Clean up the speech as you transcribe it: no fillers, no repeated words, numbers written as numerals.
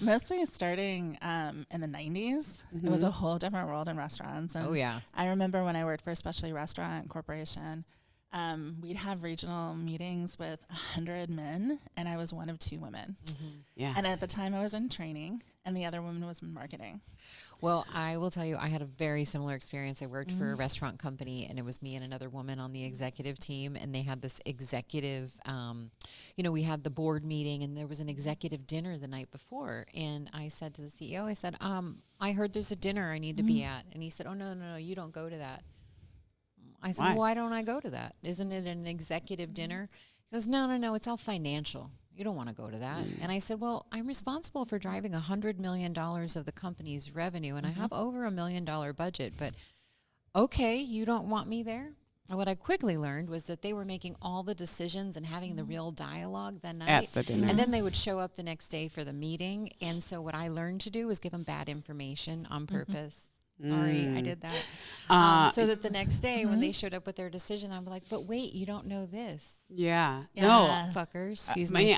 Mostly starting in the 90s. It was a whole different world in restaurants. And I remember when I worked for a specialty restaurant corporation, we'd have regional meetings with 100 men, and I was one of 2 women. Yeah. And at the time, I was in training, and the other woman was in marketing. Well, I will tell you, I had a very similar experience. I worked for a restaurant company, and it was me and another woman on the executive team, and they had this executive, we had the board meeting, and there was an executive dinner the night before, and I said to the CEO, I said, I heard there's a dinner I need to be at, and he said, oh, no, you don't go to that. I said, well, why don't I go to that? Isn't it an executive dinner? He goes, no, it's all financial. You don't want to go to that. And I said, well, I'm responsible for driving $100 million of the company's revenue, and I have over $1 million budget. But, okay, you don't want me there? And what I quickly learned was that they were making all the decisions and having the real dialogue that night. At the dinner. And then they would show up the next day for the meeting. And so what I learned to do was give them bad information on purpose. Sorry, I did that. So that the next day when they showed up with their decision, I'm like, but wait, you don't know this. Yeah. Yeah. No. Fuckers, excuse me.